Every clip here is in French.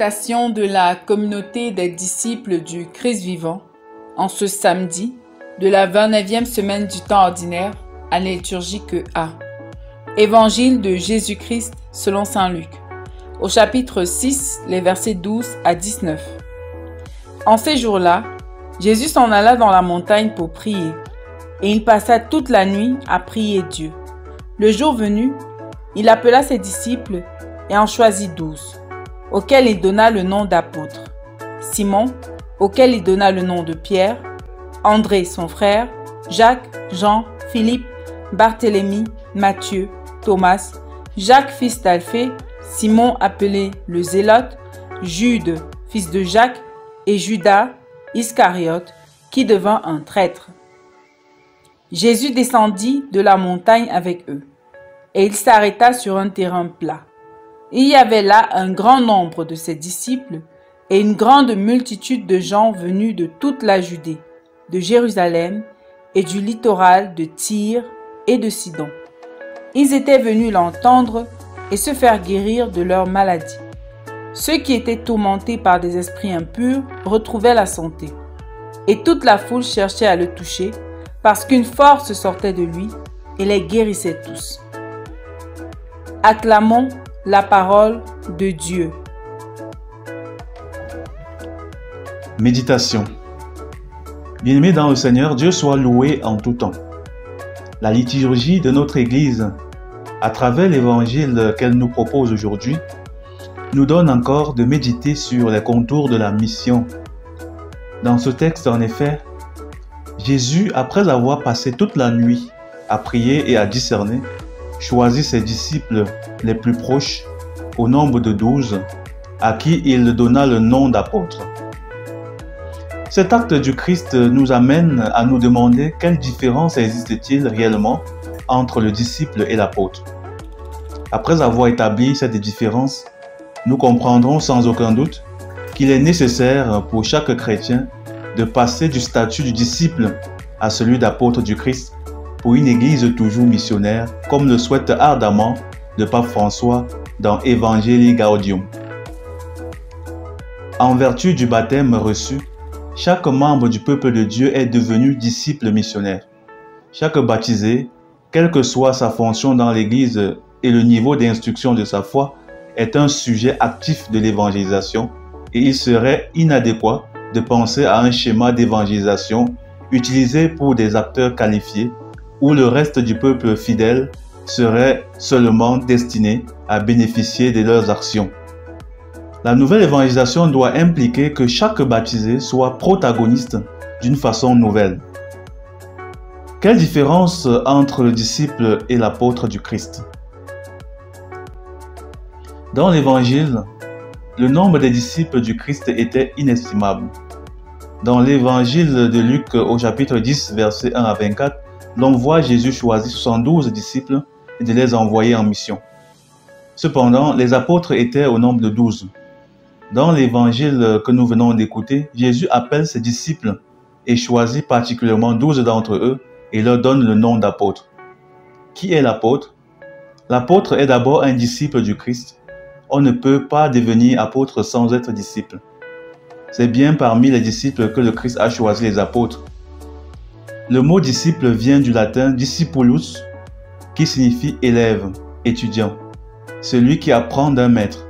Salutations de la communauté des disciples du Christ vivant en ce samedi de la 29e semaine du temps ordinaire, année liturgique A. Évangile de Jésus-Christ selon saint Luc, au chapitre 6, les versets 12 à 19. En ces jours-là, Jésus s'en alla dans la montagne pour prier, et il passa toute la nuit à prier Dieu. Le jour venu, il appela ses disciples et en choisit 12, auxquels il donna le nom d'apôtres. Simon, auquel il donna le nom de Pierre, André son frère, Jacques, Jean, Philippe, Barthélemy, Matthieu, Thomas, Jacques fils d'Alphée, Simon appelé le Zélote, Jude fils de Jacques et Judas Iscariote qui devint un traître. Jésus descendit de la montagne avec eux, et il s'arrêta sur un terrain plat. Il y avait là un grand nombre de ses disciples et une grande multitude de gens venus de toute la Judée, de Jérusalem et du littoral de Tyr et de Sidon. Ils étaient venus l'entendre et se faire guérir de leur maladie. Ceux qui étaient tourmentés par des esprits impurs retrouvaient la santé, et toute la foule cherchait à le toucher, parce qu'une force sortait de lui et les guérissait tous. Acclamons la parole de Dieu. Méditation. Bien-aimés dans le Seigneur, Dieu soit loué en tout temps. La liturgie de notre Église, à travers l'évangile qu'elle nous propose aujourd'hui, nous donne encore de méditer sur les contours de la mission. Dans ce texte, en effet, Jésus, après avoir passé toute la nuit à prier et à discerner, choisit ses disciples les plus proches, au nombre de 12, à qui il donna le nom d'apôtres. Cet acte du Christ nous amène à nous demander quelle différence existe-t-il réellement entre le disciple et l'apôtre. Après avoir établi cette différence, nous comprendrons sans aucun doute qu'il est nécessaire pour chaque chrétien de passer du statut du disciple à celui d'apôtre du Christ pour une Église toujours missionnaire, comme le souhaite ardemment le pape François dans Evangelii Gaudium. En vertu du baptême reçu, chaque membre du peuple de Dieu est devenu disciple missionnaire. Chaque baptisé, quelle que soit sa fonction dans l'Église et le niveau d'instruction de sa foi, est un sujet actif de l'évangélisation, et il serait inadéquat de penser à un schéma d'évangélisation utilisé pour des acteurs qualifiés où le reste du peuple fidèle serait seulement destiné à bénéficier de leurs actions. La nouvelle évangélisation doit impliquer que chaque baptisé soit protagoniste d'une façon nouvelle. Quelle différence entre le disciple et l'apôtre du Christ? Dans l'Évangile, le nombre des disciples du Christ était inestimable. Dans l'Évangile de Luc au chapitre 10, versets 1 à 24, l'on voit Jésus choisir 72 disciples et de les envoyer en mission. Cependant, les apôtres étaient au nombre de 12. Dans l'Évangile que nous venons d'écouter, Jésus appelle ses disciples et choisit particulièrement 12 d'entre eux et leur donne le nom d'apôtre. Qui est l'apôtre? L'apôtre est d'abord un disciple du Christ. On ne peut pas devenir apôtre sans être disciple. C'est bien parmi les disciples que le Christ a choisi les apôtres. Le mot disciple vient du latin discipulus, qui signifie élève, étudiant, celui qui apprend d'un maître.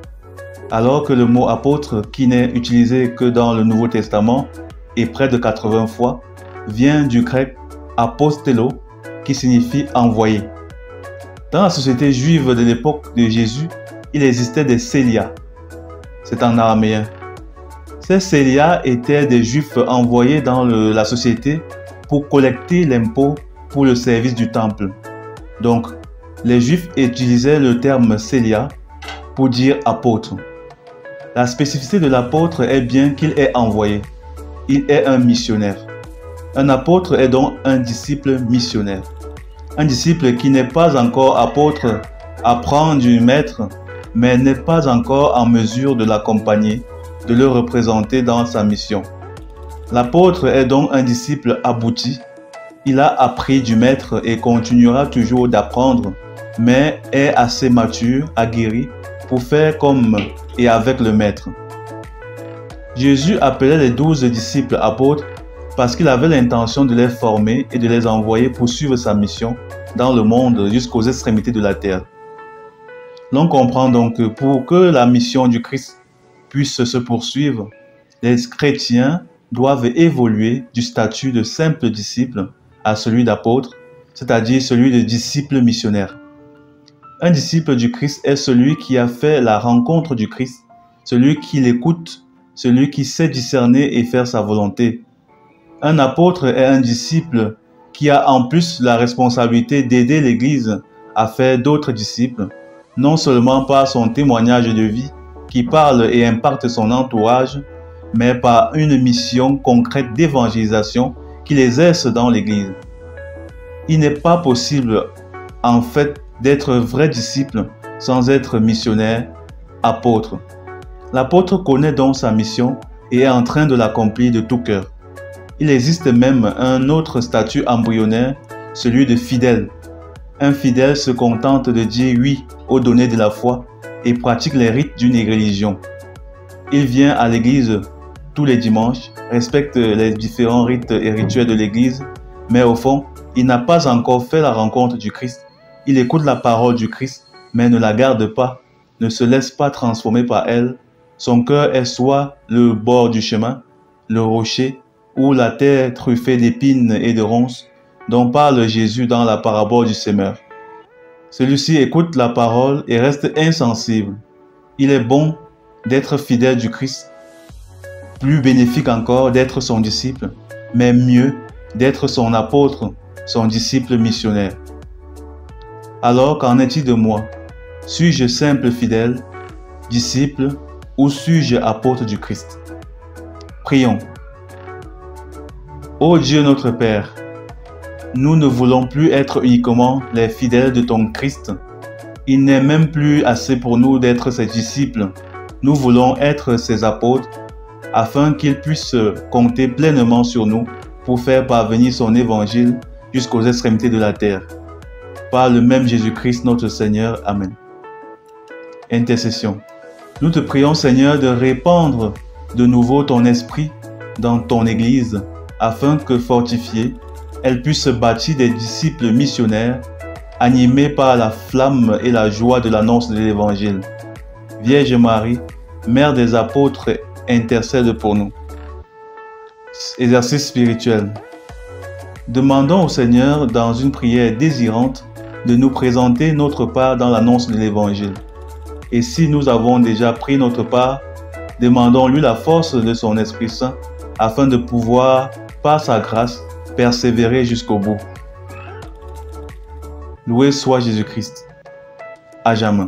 Alors que le mot apôtre, qui n'est utilisé que dans le Nouveau Testament et près de 80 fois, vient du grec apostello, qui signifie envoyé. Dans la société juive de l'époque de Jésus, il existait des célias. C'est en araméen. Ces célias étaient des juifs envoyés dans la société pour collecter l'impôt pour le service du temple. Donc, les juifs utilisaient le terme célia pour dire apôtre. La spécificité de l'apôtre est bien qu'il est envoyé. Il est un missionnaire. Un apôtre est donc un disciple missionnaire. Un disciple qui n'est pas encore apôtre apprend du maître, mais n'est pas encore en mesure de l'accompagner, de le représenter dans sa mission. L'apôtre est donc un disciple abouti. Il a appris du maître et continuera toujours d'apprendre, mais est assez mature, aguerri, pour faire comme et avec le maître. Jésus appelait les 12 disciples apôtres parce qu'il avait l'intention de les former et de les envoyer poursuivre sa mission dans le monde jusqu'aux extrémités de la terre. L'on comprend donc que pour que la mission du Christ puisse se poursuivre, les chrétiens doivent évoluer du statut de simple disciple à celui d'apôtre, c'est-à-dire celui de disciple missionnaire. Un disciple du Christ est celui qui a fait la rencontre du Christ, celui qui l'écoute, celui qui sait discerner et faire sa volonté. Un apôtre est un disciple qui a en plus la responsabilité d'aider l'Église à faire d'autres disciples, non seulement par son témoignage de vie qui parle et impacte son entourage, mais par une mission concrète d'évangélisation qu'il exerce dans l'Église. Il n'est pas possible, en fait, d'être vrai disciple sans être missionnaire, apôtre. L'apôtre connaît donc sa mission et est en train de l'accomplir de tout cœur. Il existe même un autre statut embryonnaire, celui de fidèle. Un fidèle se contente de dire oui aux données de la foi et pratique les rites d'une religion. Il vient à l'église tous les dimanches, respecte les différents rites et rituels de l'église, mais au fond, il n'a pas encore fait la rencontre du Christ. Il écoute la parole du Christ, mais ne la garde pas, ne se laisse pas transformer par elle. Son cœur est soit le bord du chemin, le rocher, ou la terre truffée d'épines et de ronces, dont parle Jésus dans la parabole du semeur. Celui-ci écoute la parole et reste insensible. Il est bon d'être fidèle du Christ, plus bénéfique encore d'être son disciple, mais mieux d'être son apôtre, son disciple missionnaire. Alors qu'en est-il de moi? Suis-je simple fidèle, disciple, ou suis-je apôtre du Christ? Prions. Ô Dieu notre Père, nous ne voulons plus être uniquement les fidèles de ton Christ. Il n'est même plus assez pour nous d'être ses disciples. Nous voulons être ses apôtres afin qu'il puisse compter pleinement sur nous pour faire parvenir son évangile jusqu'aux extrémités de la terre. Par le même Jésus-Christ notre Seigneur. Amen. Intercession. Nous te prions Seigneur de répandre de nouveau ton esprit dans ton Église afin que fortifiée, elle puisse se bâtir des disciples missionnaires animés par la flamme et la joie de l'annonce de l'Évangile. Vierge Marie, Mère des apôtres, intercède pour nous. Exercice spirituel. Demandons au Seigneur dans une prière désirante de nous présenter notre part dans l'annonce de l'Évangile. Et si nous avons déjà pris notre part, demandons-lui la force de son Esprit Saint afin de pouvoir, par sa grâce, persévérer jusqu'au bout. Loué soit Jésus-Christ. À jamais.